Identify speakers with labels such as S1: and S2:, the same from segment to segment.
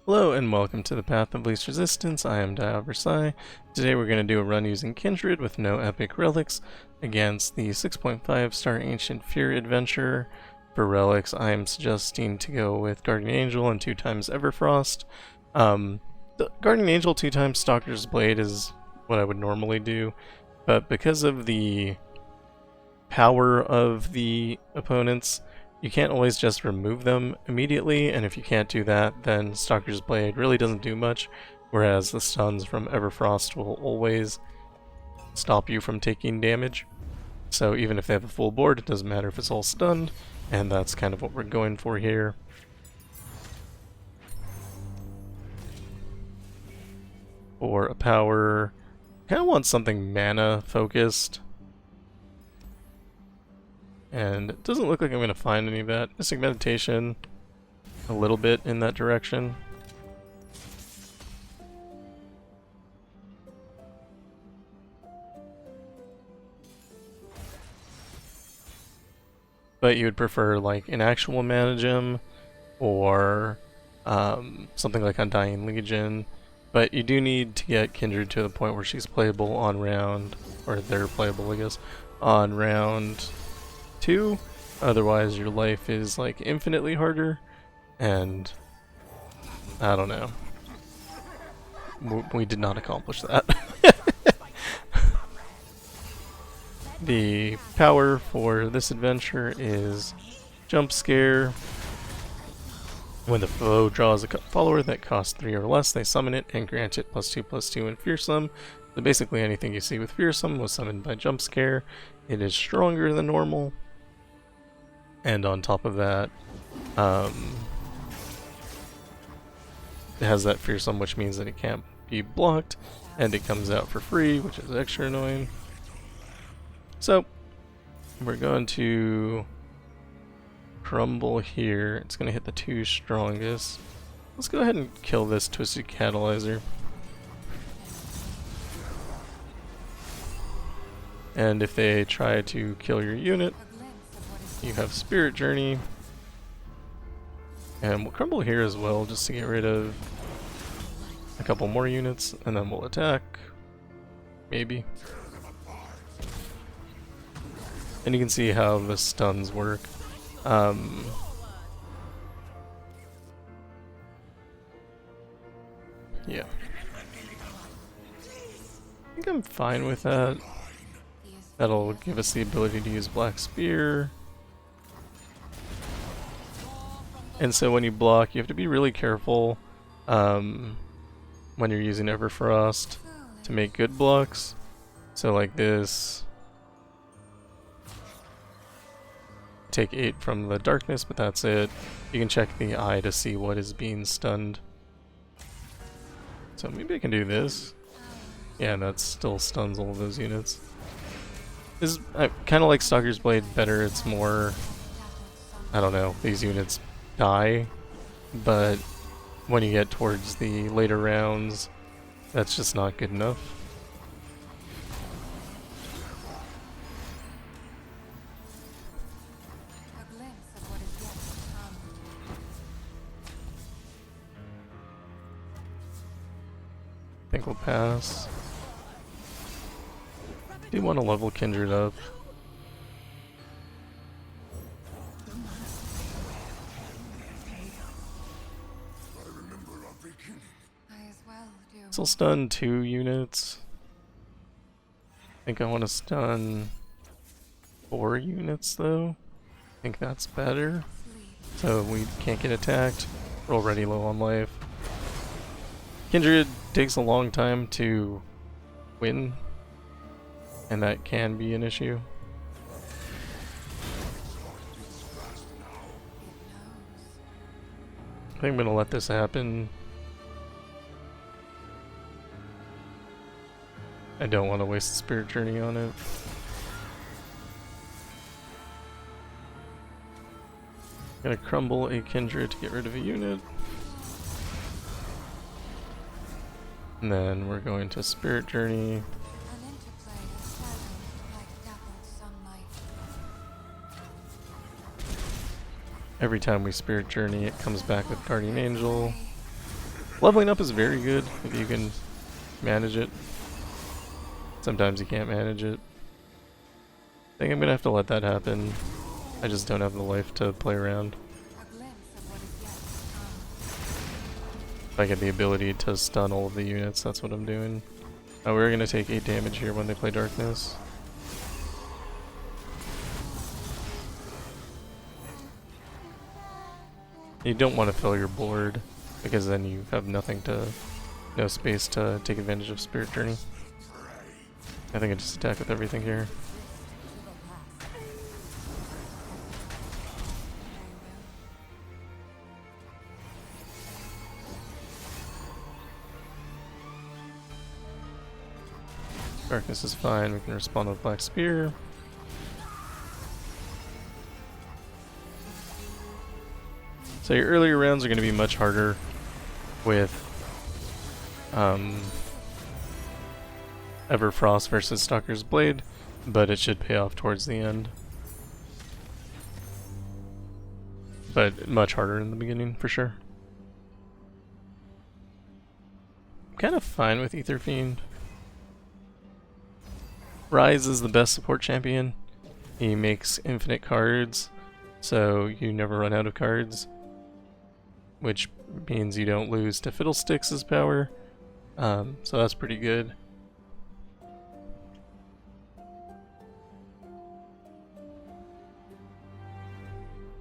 S1: Hello and welcome to the Path of Least Resistance. I am Versailles. Today we're going to do a run using Kindred with no epic relics against the 6.5 star Ancient Fear adventure. For relics, I am suggesting to go with Guardian Angel and 2 times Everfrost. The Guardian Angel 2 times Stalker's Blade is what I would normally do, but because of the power of the opponents, you can't always just remove them immediately, and if you can't do that, then Stalker's Blade really doesn't do much, whereas the stuns from Everfrost will always stop you from taking damage. So even if they have a full board, it doesn't matter if it's all stunned, and that's kind of what we're going for here. For a power, I kind of want something mana focused. And it doesn't look like I'm going to find any of that. Mystic Meditation, a little bit in that direction. But you would prefer like an actual mana gem or something like Undying Legion. But you do need to get Kindred to the point where she's playable on round, or they're playable I guess, on round 2, otherwise your life is like infinitely harder, and I don't know. We did not accomplish that. The power for this adventure is Jump Scare. When the foe draws a follower that costs 3 or less, they summon it and grant it +2/+2 in Fearsome. So basically anything you see with Fearsome was summoned by Jump Scare. It is stronger than normal. And on top of that, it has that Fearsome, which means that it can't be blocked, and it comes out for free, which is extra annoying. So, we're going to crumble here. It's going to hit the 2 strongest. Let's go ahead and kill this Twisted Catalyzer. And if they try to kill your unit, you have Spirit Journey. And we'll crumble here as well, just to get rid of a couple more units, and then we'll attack. Maybe. And you can see how the stuns work. Yeah. I think I'm fine with that. That'll give us the ability to use Black Spear. And so when you block, you have to be really careful when you're using Everfrost to make good blocks. So like this. Take 8 from the darkness, but that's it. You can check the eye to see what is being stunned. So maybe I can do this. Yeah, and that still stuns all of those units. I kind of like Stalker's Blade better. It's more, I don't know, these units die, but when you get towards the later rounds, that's just not good enough. I think we'll pass. Do want to level Kindred up. So I'll stun 2 units. I think I want to stun 4 units though. I think that's better. So we can't get attacked. We're already low on life. Kindred takes a long time to win, and that can be an issue. I think I'm gonna let this happen. I don't want to waste the Spirit Journey on it. Gonna crumble a Kindred to get rid of a unit. And then we're going to Spirit Journey. Every time we Spirit Journey, it comes back with Guardian Angel. Leveling up is very good if you can manage it. Sometimes you can't manage it. I think I'm gonna have to let that happen. I just don't have the life to play around. If I get the ability to stun all of the units, that's what I'm doing. We're gonna take 8 damage here when they play Darkness. You don't want to fill your board, because then you have no space to take advantage of Spirit Journey. I think I just attack with everything here. Darkness is fine, we can respond with Black Spear. So your earlier rounds are going to be much harder with Everfrost versus Stalker's Blade, but it should pay off towards the end. But much harder in the beginning, for sure. I'm kind of fine with Ether Fiend. Rise is the best support champion. He makes infinite cards, so you never run out of cards, which means you don't lose to Fiddlesticks' power, so that's pretty good.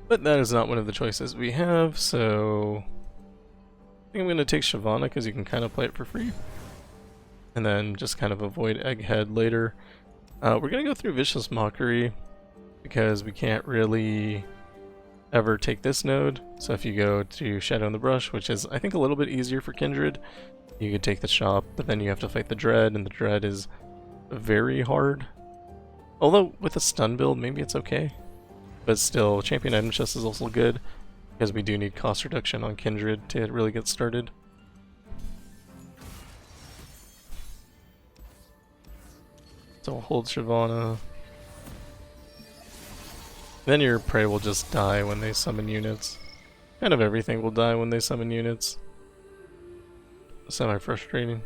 S1: But that is not one of the choices we have, so I think I'm going to take Shyvana because you can kind of play it for free. And then just kind of avoid Egghead later. We're going to go through Vicious Mockery because we can't really ever take this node. So if you go to Shadow in the Brush, which is I think a little bit easier for Kindred, you could take the shop, but then you have to fight the Dread, and the Dread is very hard. Although with a stun build, maybe it's okay. But still, Champion Item Chest is also good, because we do need cost reduction on Kindred to really get started. So I'll hold Shyvana. Then your prey will just die when they summon units. Kind of everything will die when they summon units. Semi-frustrating.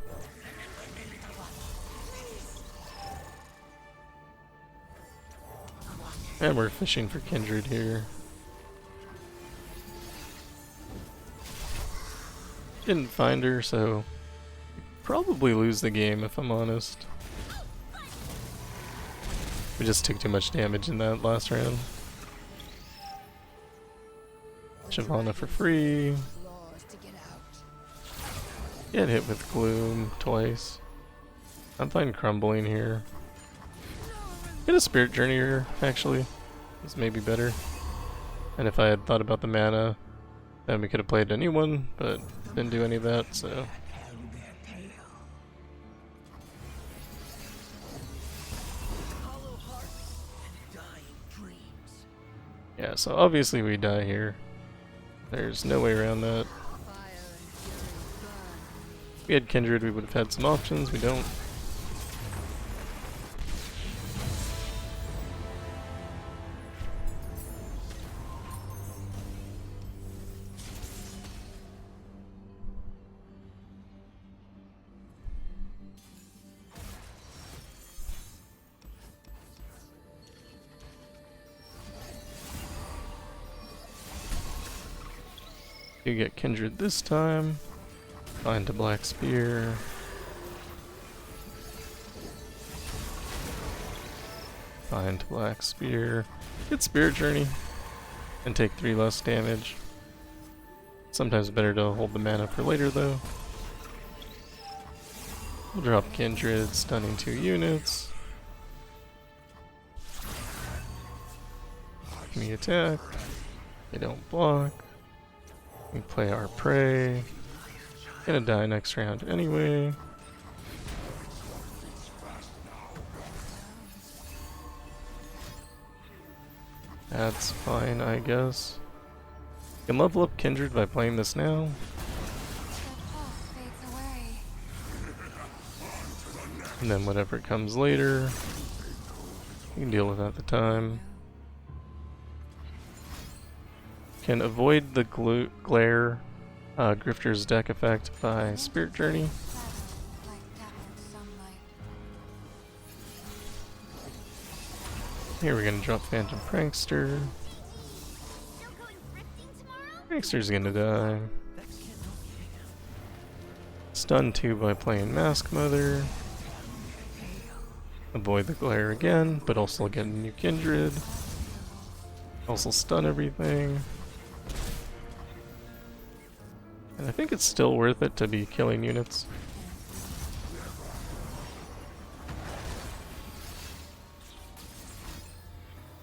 S1: And we're fishing for Kindred here. Didn't find her, so probably lose the game if I'm honest. We just took too much damage in that last round. Shyvana for free. Get hit with Gloom twice. I'm fine crumbling here. Get a Spirit Journey here, actually. This may be better. And if I had thought about the mana, then we could have played anyone, but didn't do any of that, so. Yeah, so obviously we die here. There's no way around that. If we had Kindred, we would have had some options. We don't. You get Kindred this time. Find a Black Spear. Find Black Spear. Get Spirit Journey. And take 3 less damage. Sometimes better to hold the mana for later though. We'll drop Kindred, stunning 2 units. Me attack. They don't block. We play our prey. Gonna die next round anyway. That's fine, I guess. You can level up Kindred by playing this now. And then whatever comes later, you can deal with at the time. Can avoid the glare Grifter's deck effect by Spirit Journey. Here we're gonna drop Phantom Prankster. Prankster's gonna die. Stun 2 by playing Mask Mother. Avoid the glare again, but also get a new Kindred. Also stun everything. And I think it's still worth it to be killing units.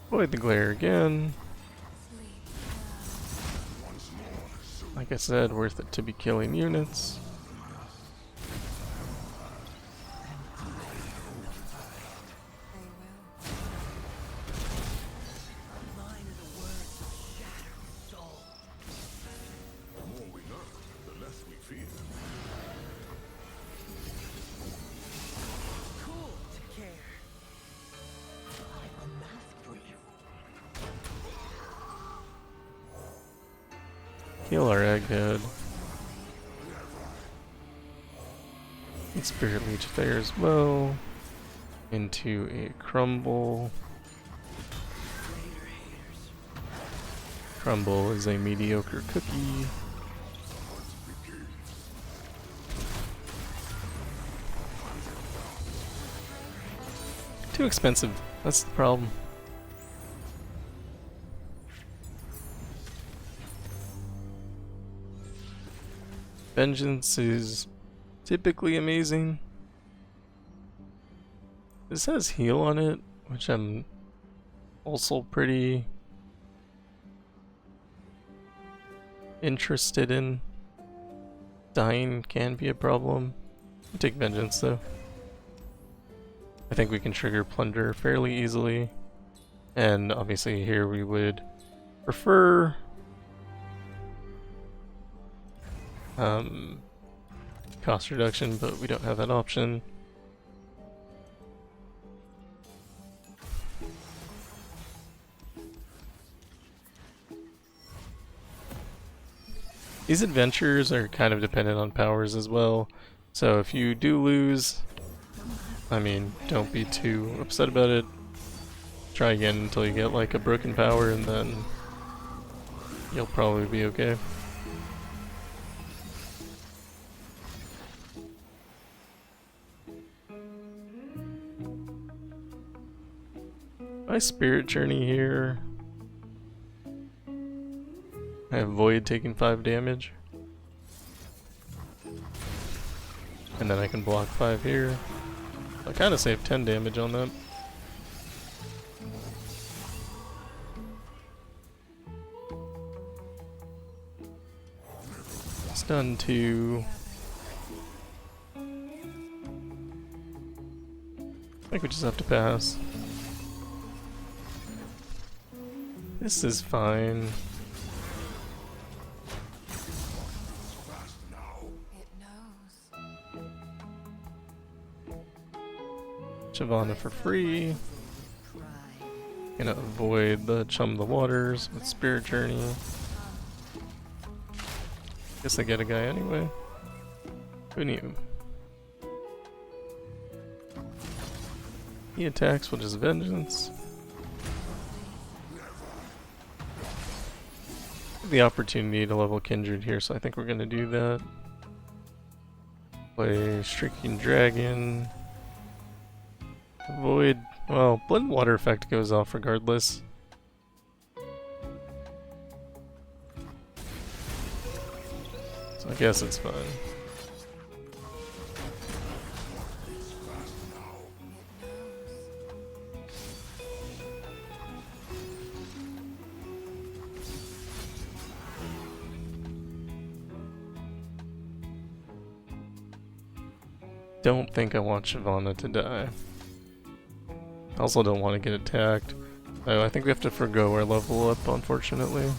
S1: Avoid the glare again. Like I said, worth it to be killing units. Heal our egghead. And Spirit Leech Thayer's Bow into a Crumble. Crumble is a mediocre cookie. Too expensive, that's the problem. Vengeance is typically amazing. This has heal on it, which I'm also pretty interested in. Dying can be a problem. I'll take Vengeance though. I think we can trigger Plunder fairly easily. And obviously here we would prefer cost reduction, but we don't have that option. These adventures are kind of dependent on powers as well, so if you do lose, I mean, don't be too upset about it. Try again until you get like a broken power, and then you'll probably be okay. My Spirit Journey here. I have Void taking 5 damage. And then I can block 5 here. I kind of saved 10 damage on that. Stun 2. I think we just have to pass. This is fine. Shyvana for free. Gonna avoid the Chum the Waters with Spirit Journey. Guess I get a guy anyway. Who knew? He attacks with his Vengeance. The opportunity to level Kindred here, so I think we're gonna do that. Play Shrieking Dragon. Avoid, well, Blood Water effect goes off regardless. So I guess it's fine. Don't think I want Shyvana to die. I also don't want to get attacked. Oh, I think we have to forgo our level up, unfortunately.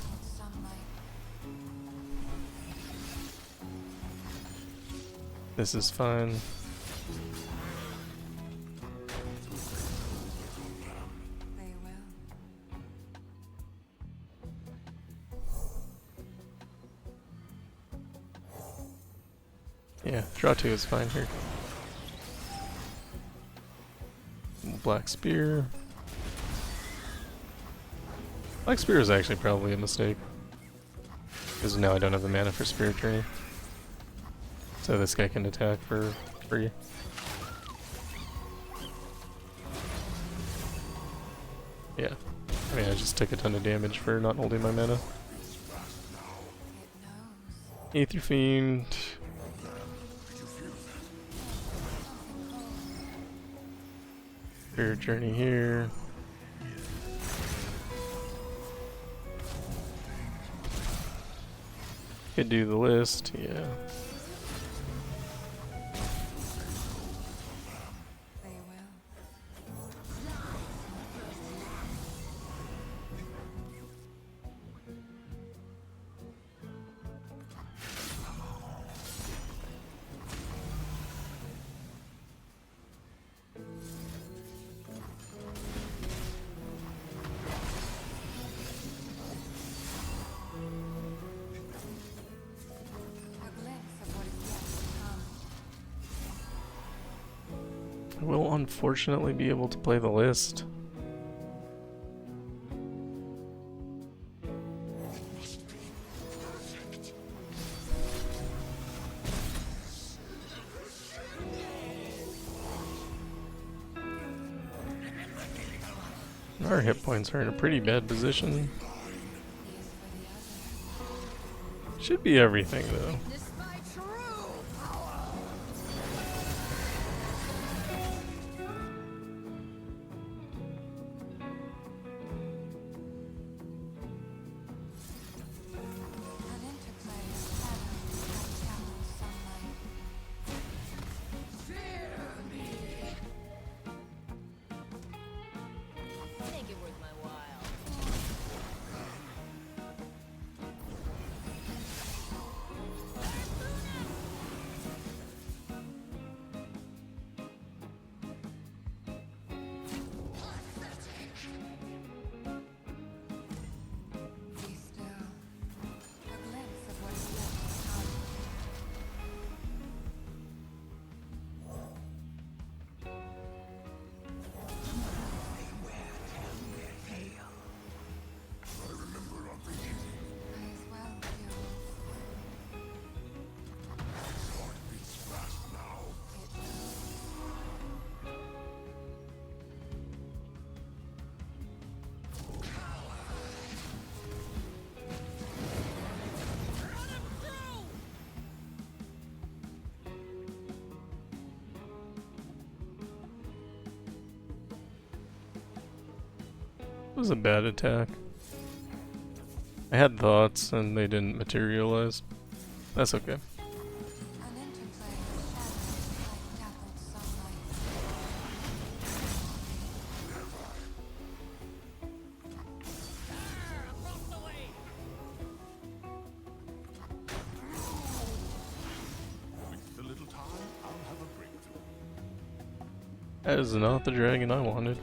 S1: This is fine. Yeah, draw 2 is fine here. Black Spear. Black Spear is actually probably a mistake. Because now I don't have the mana for Spirit Journey. So this guy can attack for free. Yeah. I mean, I just took a ton of damage for not holding my mana. Aether Fiend. Spirit Journey here. Could do the list, yeah. I will unfortunately be able to play the list. Our hit points are in a pretty bad position. Should be everything though. It was a bad attack. I had thoughts and they didn't materialize. That's okay. That is not the dragon I wanted.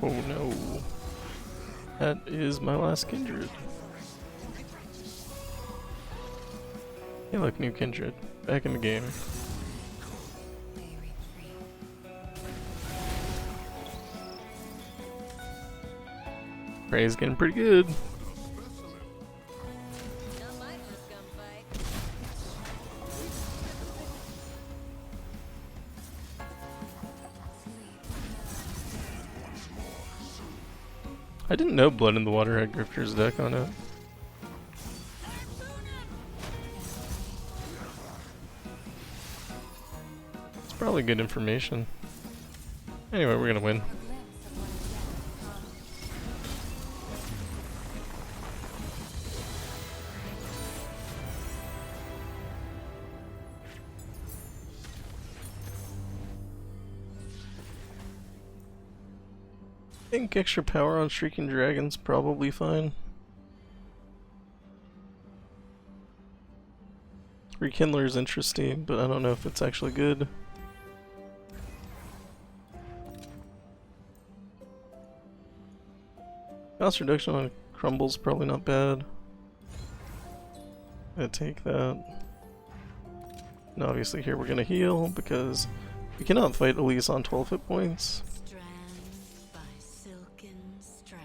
S1: Oh no. That is my last Kindred. Hey look, new Kindred. Back in the game. Prey's getting pretty good. I didn't know Blood in the Water had Grifter's deck on it. It's probably good information. Anyway, we're gonna win. I think extra power on Shrieking Dragon's probably fine. Rekindler is interesting, but I don't know if it's actually good. Cost reduction on Crumble's probably not bad. Gonna take that. And obviously here we're gonna heal because we cannot fight Elise on 12 hit points.
S2: Strand by silken strand.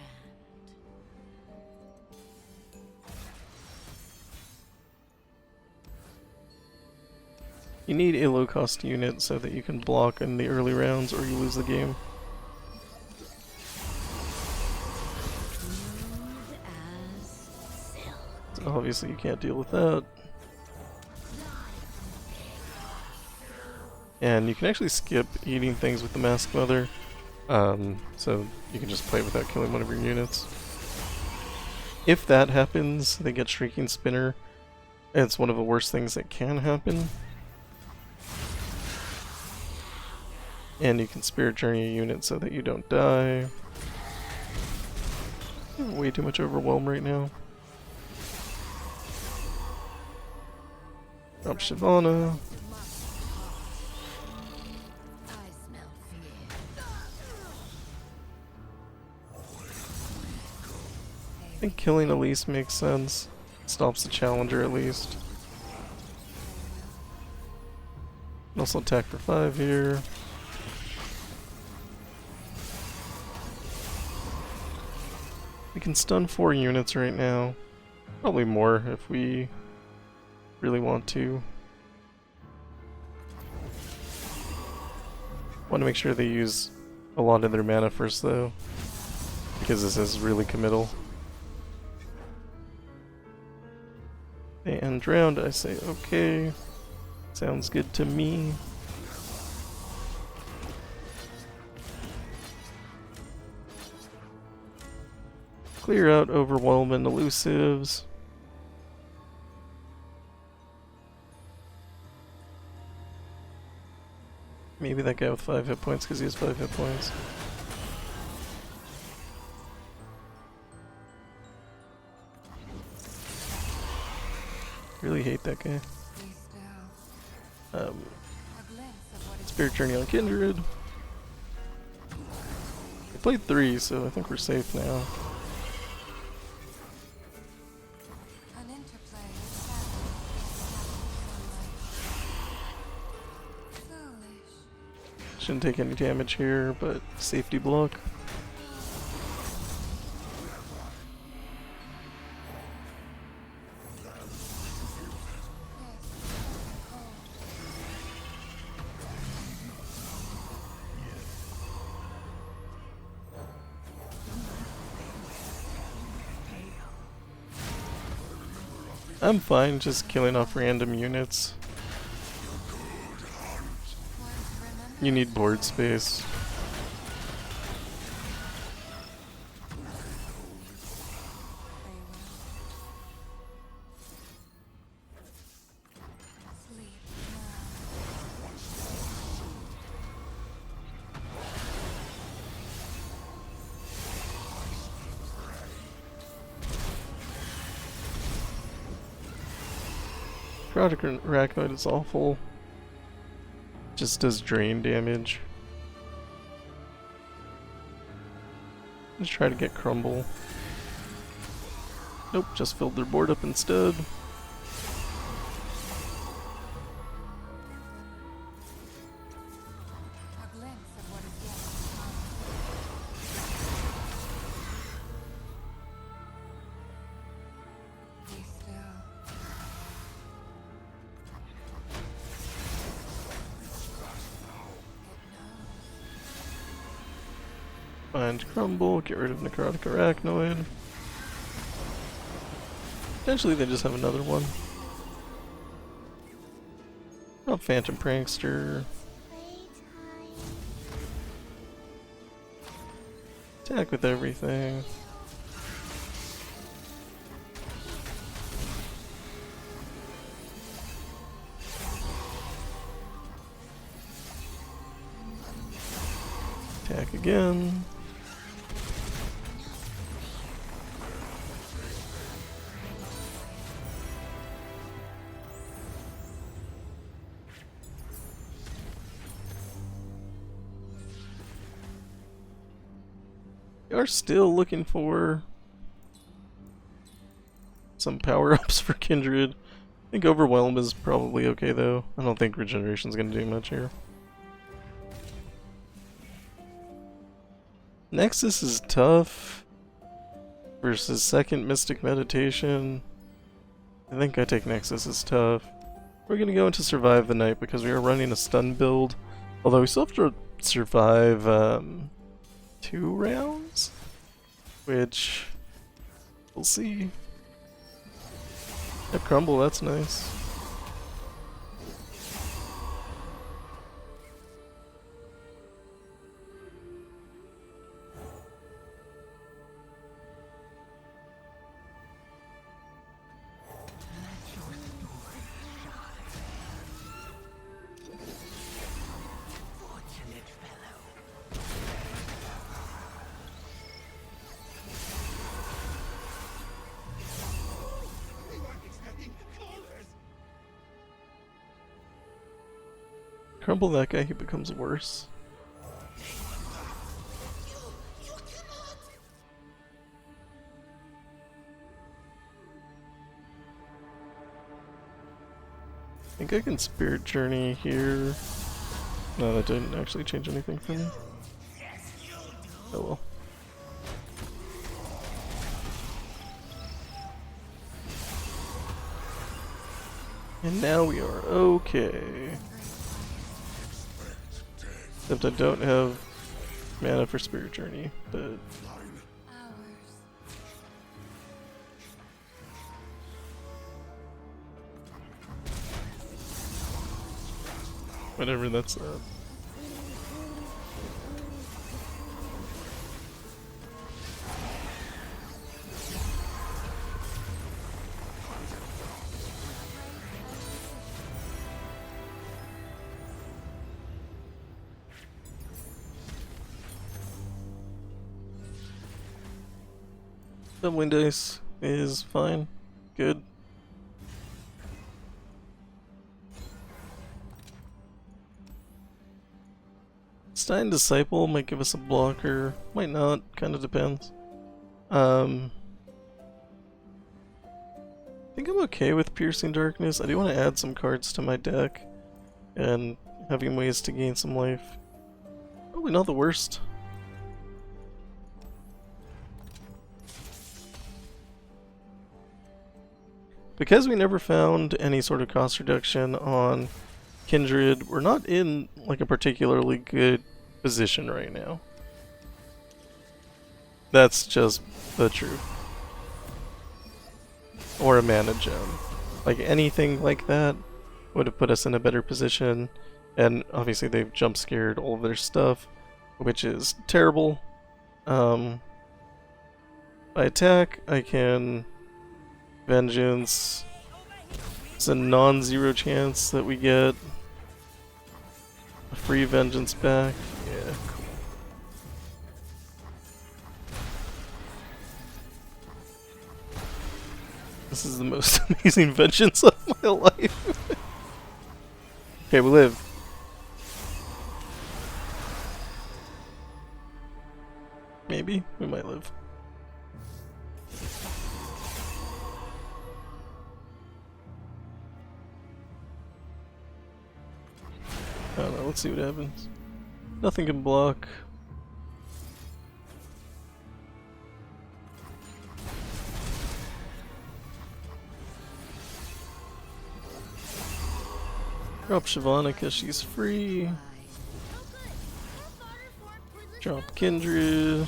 S1: You need a low cost unit so that you can block in the early rounds or you lose the game.
S2: Smooth as silk.
S1: So obviously you can't deal with that. And you can actually skip eating things with the Mask Mother, so you can just play without killing one of your units. If that happens, they get Shrieking Spinner. It's one of the worst things that can happen. And you can Spirit Journey a unit so that you don't die. Way too much overwhelm right now. Drop Shyvana.
S2: I smell fear.
S1: I think killing Elise makes sense. Stops the Challenger at least. And also attack for 5 here. We can stun 4 units right now. Probably more if we really want to. Want to make sure they use a lot of their mana first though, because this is really committal. They end round, I say okay. Sounds good to me. Clear out overwhelm and elusives. Maybe that guy with 5 hit points because he has 5 hit points. Really hate that guy. Spirit Journey on Kindred. We played 3, so I think we're safe now. Shouldn't take any damage here, but safety block. I'm fine just killing off random units. You need board space. Project Arachnoid is awful. Just does drain damage. Let's try to get Crumble. Nope, just filled their board up instead. Find Crumble, get rid of Necrotic Arachnoid. Potentially they just have another one. Oh, Phantom Prankster. Attack with everything. Attack again. We are still looking for some power-ups for Kindred. I think Overwhelm is probably okay though. I don't think Regeneration's gonna do much here. Nexus is tough versus second Mystic Meditation. I think I take Nexus as tough. We're gonna go into Survive the Night because we are running a stun build. Although we still have to survive 2 rounds, which we'll see. A crumble, that's nice. Crumble that guy, he becomes worse. I think I can Spirit Journey here. No, that didn't actually change anything for me. Oh well. And now we are okay. Except I don't have mana for Spirit Journey, but whatever, that's up. Doubling dice is fine. Good. Stein Disciple might give us a blocker. Might not. Kinda depends. I think I'm okay with Piercing Darkness. I do want to add some cards to my deck. And having ways to gain some life. Probably not the worst. Because we never found any sort of cost reduction on Kindred, we're not in like a particularly good position right now. That's just the truth. Or a mana gem. Like anything like that would have put us in a better position. And obviously they've jump scared all of their stuff, which is terrible. By attack, I can Vengeance. It's a non-zero chance that we get a free Vengeance back. Yeah, cool. This is the most amazing Vengeance of my life. Okay, we live. Maybe we might live. I don't know, let's see what happens. Nothing can block. Drop Shavanica, she's free. Drop Kindred.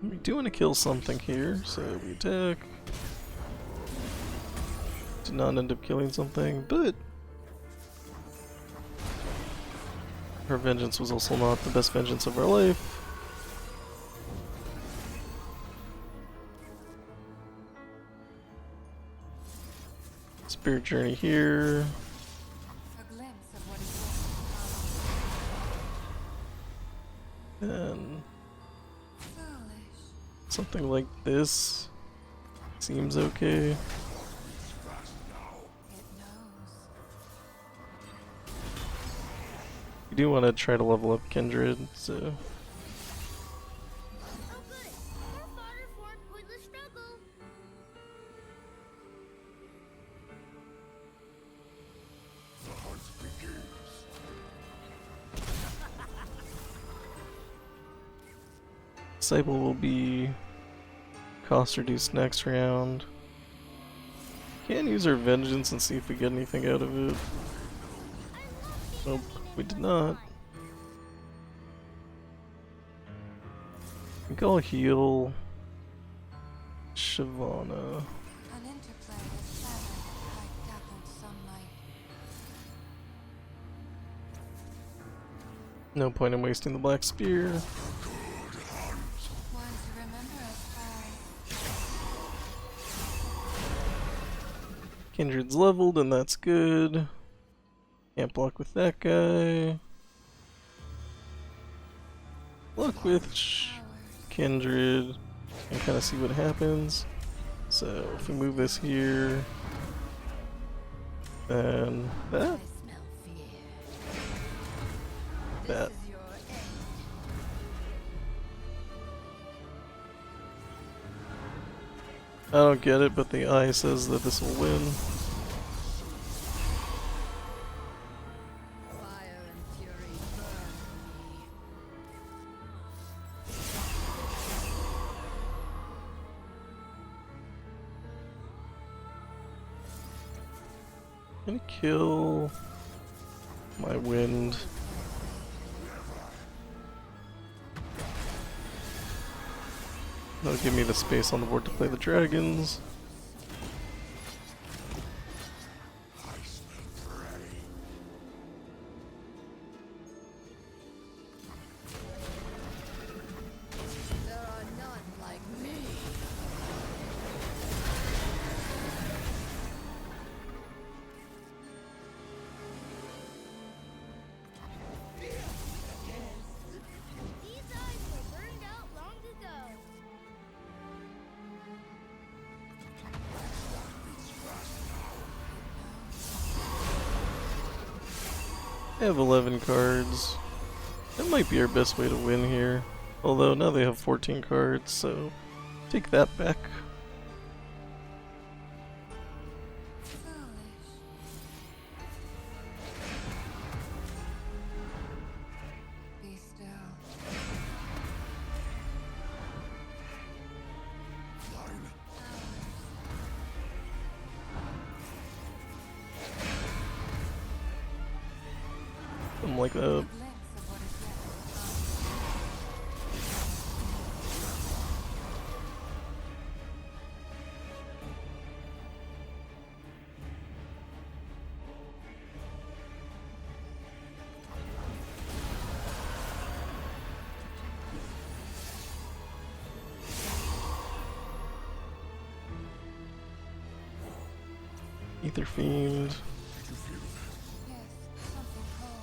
S1: We do want to kill something here, so we attack. Did not end up killing something, but her vengeance was also not the best vengeance of our life. Spirit Journey here. And something like this seems okay. We do want to try to level up Kindred, so Disciple will be cost reduced next round. Can use our vengeance and see if we get anything out of it. Nope, we did not. I think I'll heal Shyvana.
S3: An interplay of shadow like dappled sunlight.
S1: No point in wasting the black spear.
S3: One to remember us by.
S1: Kindred's leveled and that's good. Can't block with that guy. Block with Kindred and kind of see what happens. So if we move this here, then that.
S2: I smell fear.
S1: That.
S2: This is your end.
S1: I don't get it, but the eye says that this will win.
S2: Fire and fury burn me.
S1: I'm gonna kill my wind. That'll give me the space on the board to play the dragons.
S2: There are none like me.
S4: These eyes were burned out long ago.
S1: I have 11 cards. That might be our best way to win here. Although now they have 14 cards, so take that back.
S3: Foolish. Be still.
S1: Something like that.
S3: Glimpse of what is yet to come.
S1: Ether Fiend.
S3: Yes, something cold.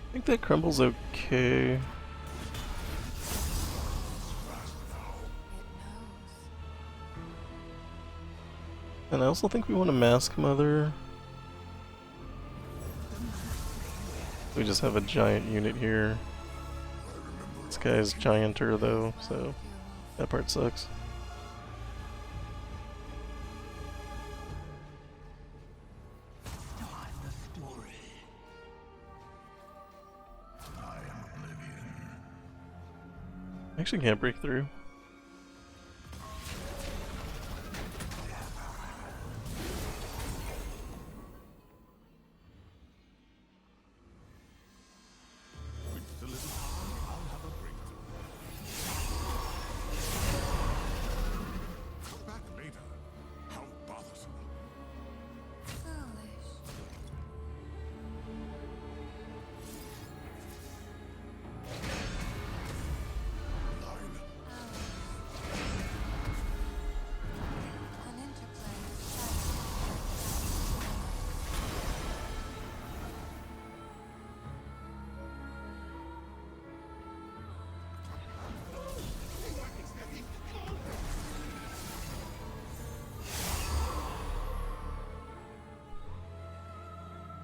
S1: I think that crumbles okay.
S3: It knows.
S1: And I also think we want a Mask Mother. We just have a giant unit here. This guy's gianter though, so that part sucks. Actually can't break through.
S5: Come back later. How bothersome.
S3: Foolish. An interplay of shadow.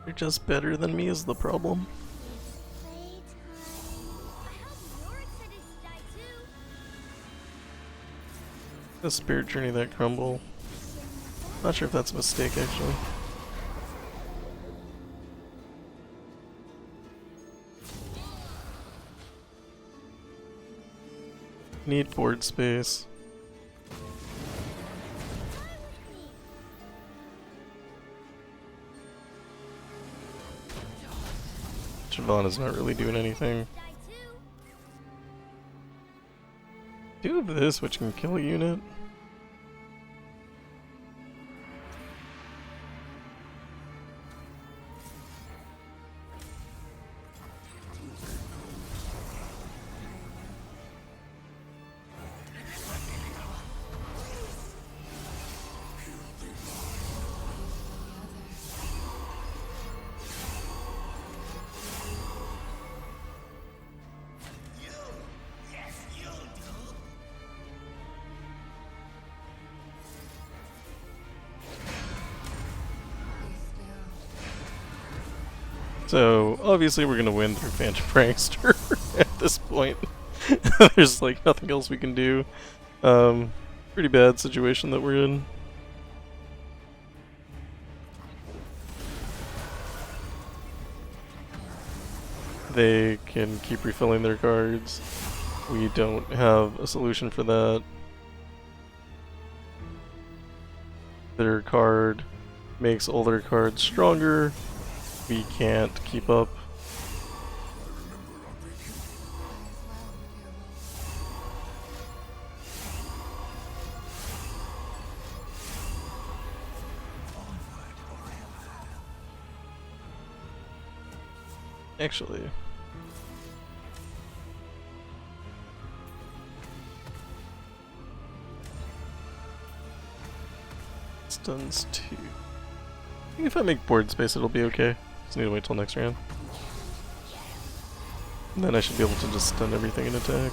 S1: You're just better than me is the problem.
S4: Playtime. I hope you're excited to die too.
S1: The Spirit Journey that crumble. Not sure if that's a mistake actually. Need board space. Shyvana's not really doing anything.
S4: Die too.
S1: Do have this, which can kill a unit. So, obviously we're gonna win through Phantom Prankster at this point. There's like nothing else we can do. Pretty bad situation that we're in. They can keep refilling their cards. We don't have a solution for that. Their card makes older cards stronger. We can't keep up. Actually, stuns 2. I think if I make board space it'll be okay. Just need to wait till next round. And then I should be able to just stun everything in attack.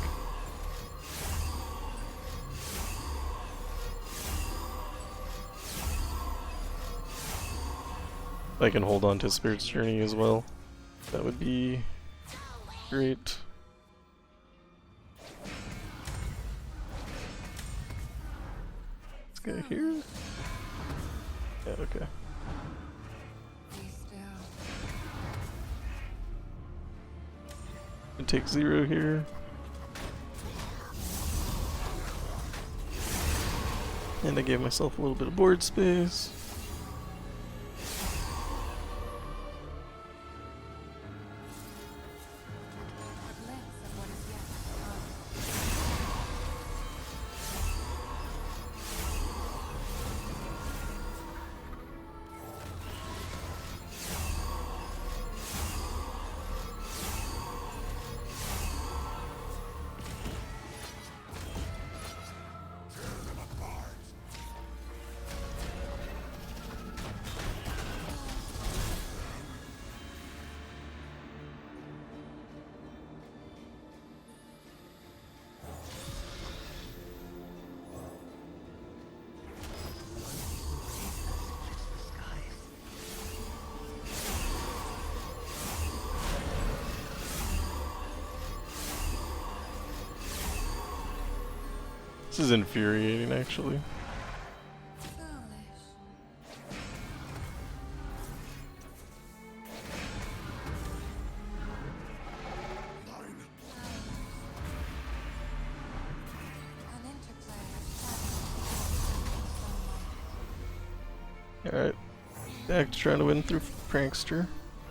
S1: I can hold on to Spirit's Journey as well. That would be great. This guy here? Yeah, okay. I take 0 here. And I gave myself a little bit of board space. This is infuriating, actually. Alright. Back to trying to win through Prankster.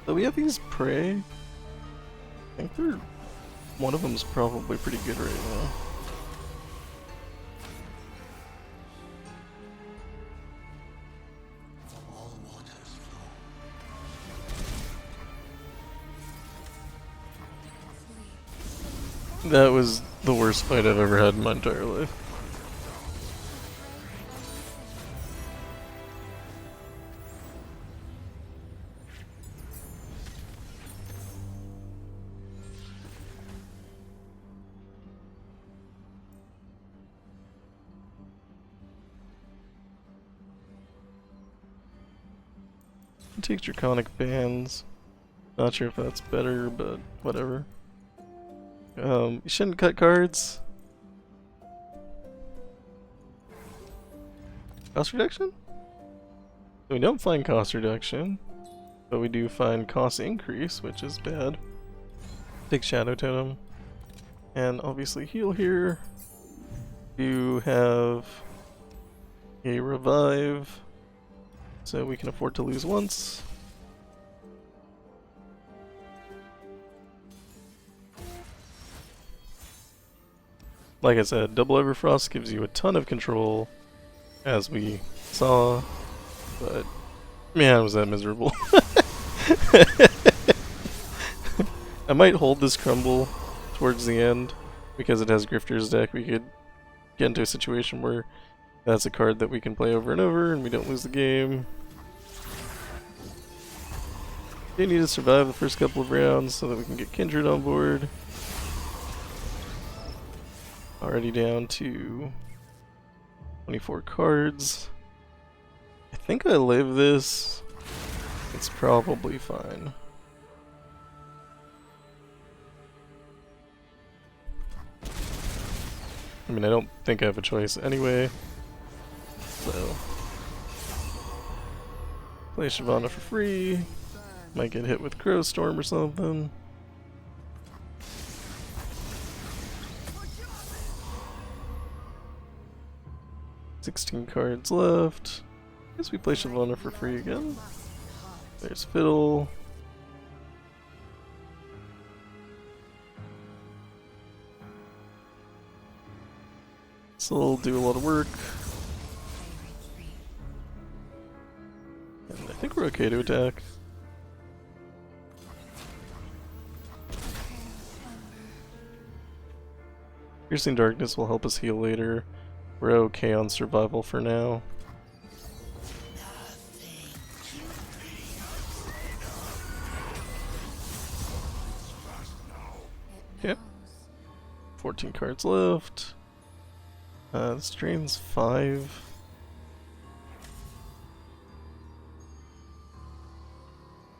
S1: So we have these Prey. I think they're... one of them's probably pretty good right now. That was the worst fight I've ever had in my entire life. It takes Draconic Bands. Not sure if that's better, but whatever. You shouldn't cut cards. Cost reduction? We don't find cost reduction, but we do find cost increase, which is bad. Take Shadow Totem, and obviously heal here. do have a revive, so we can afford to lose once. Like I said, double Everfrost gives you a ton of control, as we saw, but man, was that miserable. I might hold this crumble towards the end, because it has Grifter's deck. We could get into a situation where that's a card that we can play over and over and we don't lose the game. We need to survive the first couple of rounds so that we can get Kindred on board. Already down to 24 cards. I think I live this. It's probably fine. I mean, I don't think I have a choice anyway. So, play Shyvana for free. Might get hit with Crow Storm or something. $16 cards left. Guess we play Shyvana for free again. There's Fiddle. So it'll do a lot of work. And I think we're okay to attack. Piercing Darkness will help us heal later. We're okay on survival for now. Yep. 14 cards left. This drains 5.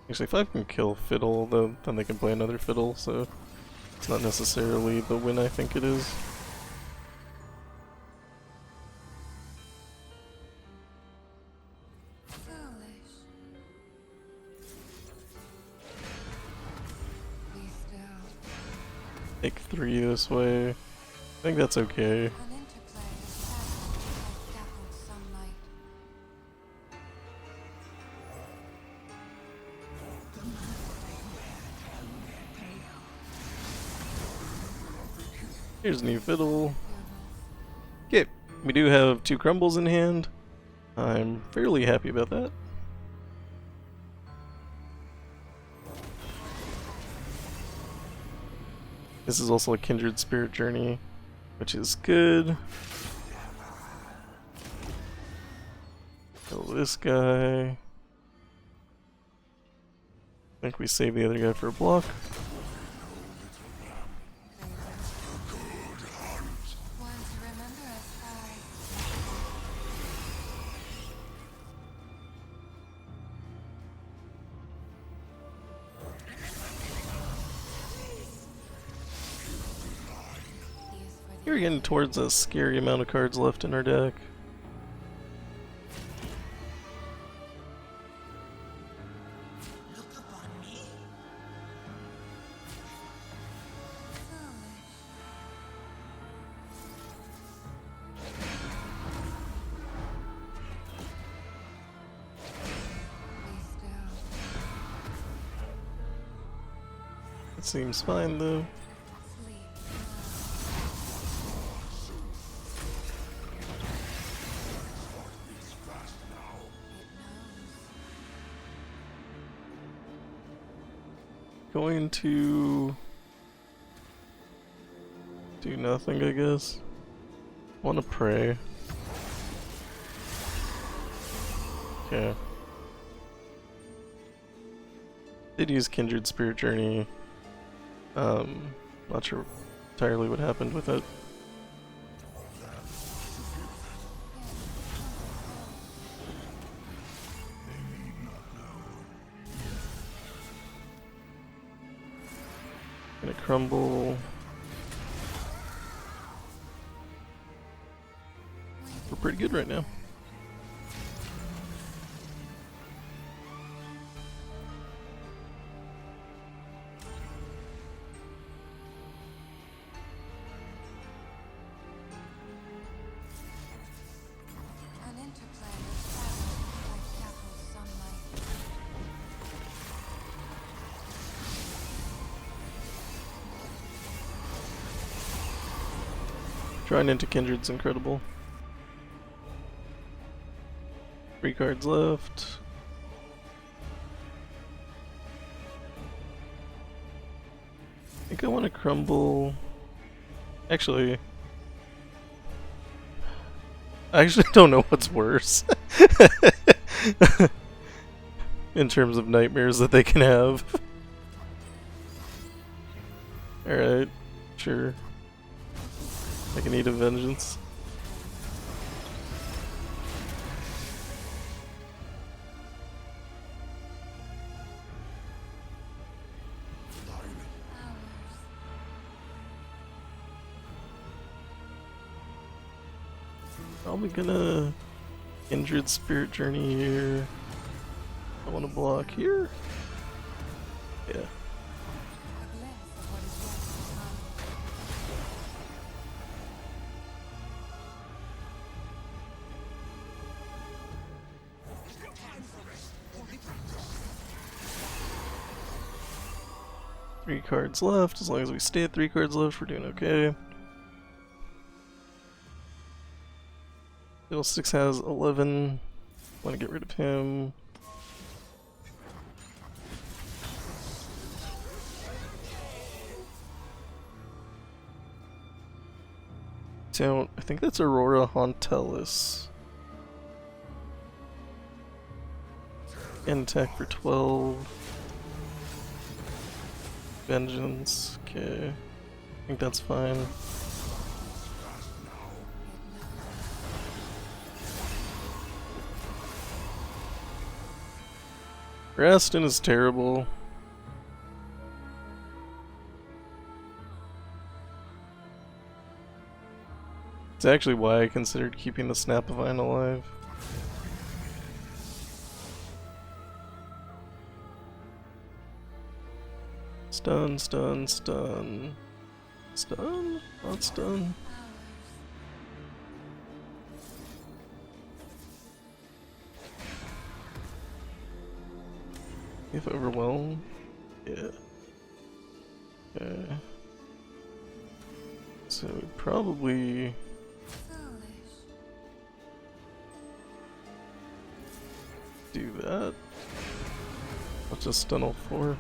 S1: Actually, 5 can kill Fiddle, though then they can play another Fiddle, so it's not necessarily the win I think it is. Take 3 this way. I think that's okay. Here's new Fiddle. Okay, we do have 2 crumbles in hand. I'm fairly happy about that. This is also a Kindred Spirit Journey, which is good. Kill this guy. I think we save the other guy for a block. We're getting towards a scary amount of cards left in our deck. It seems fine though. Going to do nothing, I guess. Want to pray. Okay. Did use Kindred Spirit Journey. Not sure entirely what happened with it. Gonna crumble. We're pretty good right now. Drawing into Kindred's incredible. 3 cards left. I think I want to crumble. Actually, I actually don't know what's worse in terms of nightmares that they can have. Alright, sure. I can eat a vengeance. Probably gonna Kindred Spirit Journey here. I want to block here. Yeah. Three cards left. As long as we stay at 3 cards left, we're doing okay. Fiddlesticks has 11. Want to get rid of him. So I think that's Aurora Hauntelis. And attack for 12. Vengeance. Okay. I think that's fine. Rastin is terrible. It's actually why I considered keeping the Snapavine alive. Stun, stun, stun. Stun? Not stun. If overwhelmed? Yeah. Okay. So we probably do that. I'll just stun all 4.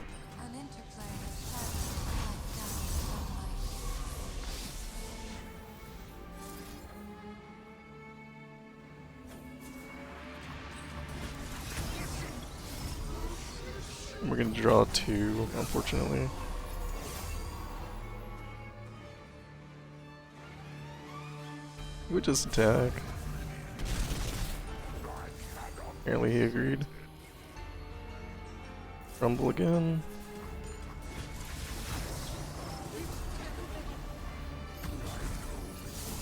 S1: We're gonna draw 2, unfortunately. We just attack. Apparently he agreed. Rumble again.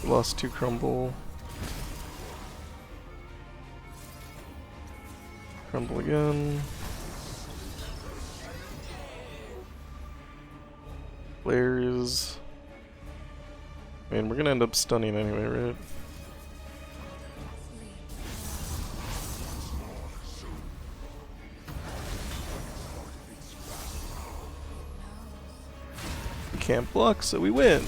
S1: We lost 2 crumble. Crumble again. Players. I mean, we're gonna end up stunning anyway, right? We can't block, so we win.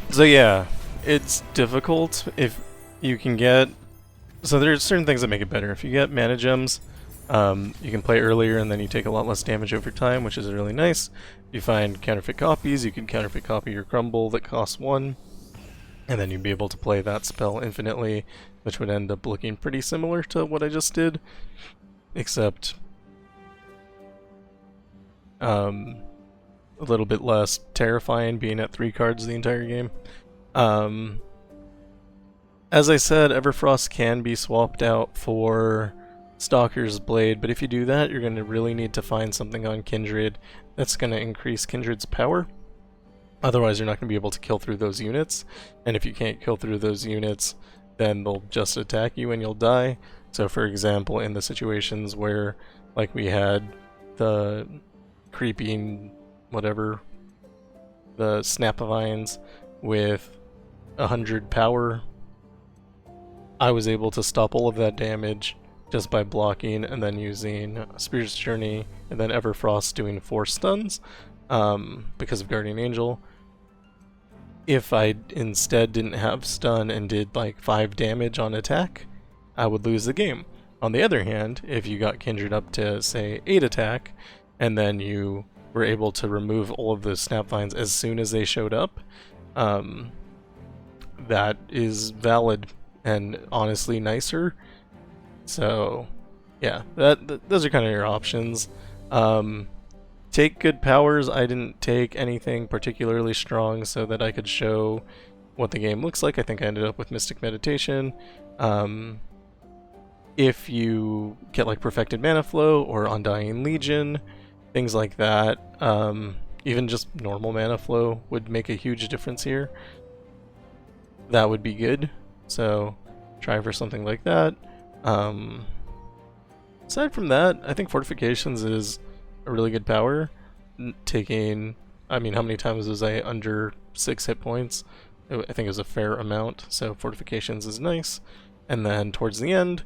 S1: So yeah, it's difficult if you can get. So there's certain things that make it better. If you get mana gems, you can play earlier and then you take a lot less damage over time, which is really nice. If you find counterfeit copies, you can counterfeit copy your crumble that costs 1, and then you'd be able to play that spell infinitely, which would end up looking pretty similar to what I just did, except a little bit less terrifying being at 3 cards the entire game. As I said, Everfrost can be swapped out for Stalker's Blade, but if you do that, you're going to really need to find something on Kindred that's going to increase Kindred's power. Otherwise, you're not going to be able to kill through those units, and if you can't kill through those units, then they'll just attack you and you'll die. So for example, in the situations where, like, we had the creeping whatever, the Snapavines with 100 power, I was able to stop all of that damage just by blocking and then using Spirit's Journey and then Everfrost doing 4 stuns because of Guardian Angel. If I instead didn't have stun and did like 5 damage on attack, I would lose the game. On the other hand, if you got Kindred up to, say, 8 attack, and then you were able to remove all of those snap vines as soon as they showed up, that is valid and honestly nicer. So, yeah, those are kind of your options. Take good powers. I didn't take anything particularly strong so that I could show what the game looks like. I think I ended up with Mystic Meditation. If you get like Perfected Mana Flow or Undying Legion, things like that, even just normal mana flow would make a huge difference here. That would be good, so try for something like that. Aside from that, I think Fortifications is a really good power. Taking, I mean, how many times was I under 6 hit points? I think it was a fair amount, so Fortifications is nice. And then towards the end,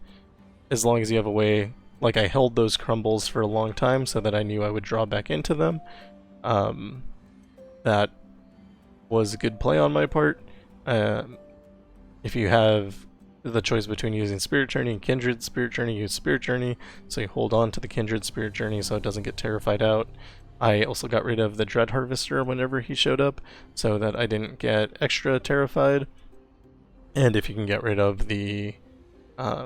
S1: as long as you have a way, like I held those crumbles for a long time so that I knew I would draw back into them. That was a good play on my part. If you have the choice between using Spirit Journey and Kindred Spirit Journey, use Spirit Journey, so you hold on to the Kindred Spirit Journey so it doesn't get terrified out. I also got rid of the Dread Harvester whenever he showed up, so that I didn't get extra terrified. And if you can get rid of the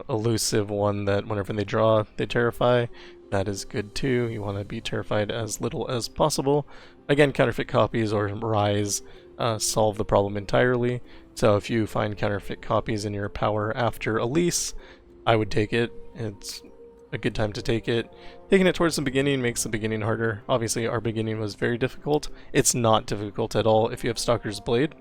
S1: elusive one that whenever they draw, they terrify, that is good too. You want to be terrified as little as possible. Again, counterfeit copies or Rise solve the problem entirely. So if you find counterfeit copies in your power after Elise, I would take it. It's a good time to take it. Taking it towards the beginning makes the beginning harder. Obviously, our beginning was very difficult. It's not difficult at all if you have Stalker's Blade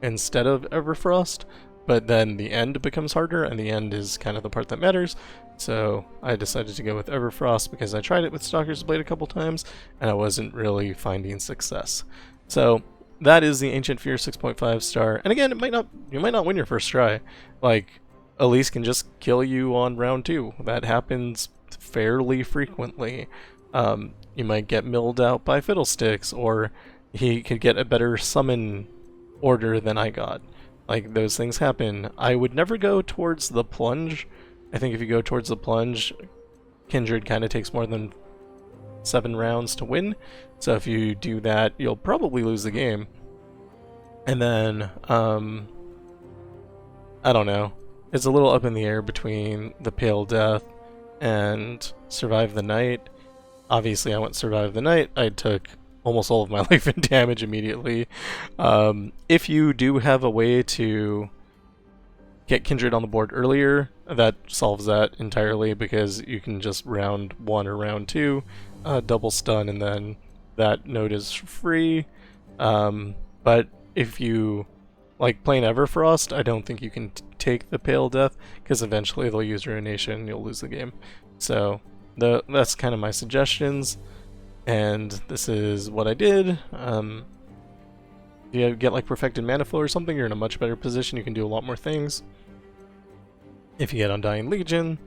S1: instead of Everfrost, but then the end becomes harder, and the end is kind of the part that matters. So I decided to go with Everfrost because I tried it with Stalker's Blade a couple times, and I wasn't really finding success. So that is the Ancient Fear 6.5 star. And again, you might not win your first try. Like, Elise can just kill you on round 2. That happens fairly frequently. You might get milled out by Fiddlesticks, or he could get a better summon order than I got. Like, those things happen. I would never go towards the Plunge. I think if you go towards the Plunge, Kindred kind of takes more than 7 rounds to win. So if you do that, you'll probably lose the game. And then, I don't know. It's a little up in the air between the Pale Death and Survive the Night. Obviously, I went Survive the Night. I took almost all of my life in damage immediately. If you do have a way to get Kindred on the board earlier, that solves that entirely, because you can just round 1 or round 2, double stun, and then that node is free. But if you like playing Everfrost, I don't think you can take the Pale Death, because eventually they'll use Ruination and you'll lose the game. So that's kind of my suggestions, and this is what I did. If you get like Perfected Mana Flow or something, you're in a much better position. You can do a lot more things. If you get Undying Legion,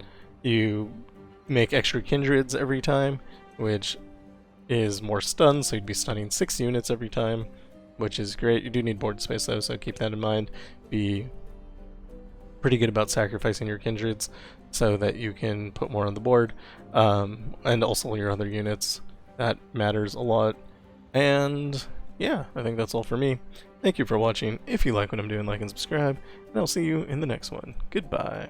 S1: you make extra Kindreds every time, which is more stun, so you'd be stunning 6 units every time, which is great. You do need board space though, so keep that in mind. Be pretty good about sacrificing your Kindreds so that you can put more on the board, and also your other units. That matters a lot. And yeah, I think that's all for me. Thank you for watching. If you like what I'm doing, like and subscribe, and I'll see you in the next one. Goodbye.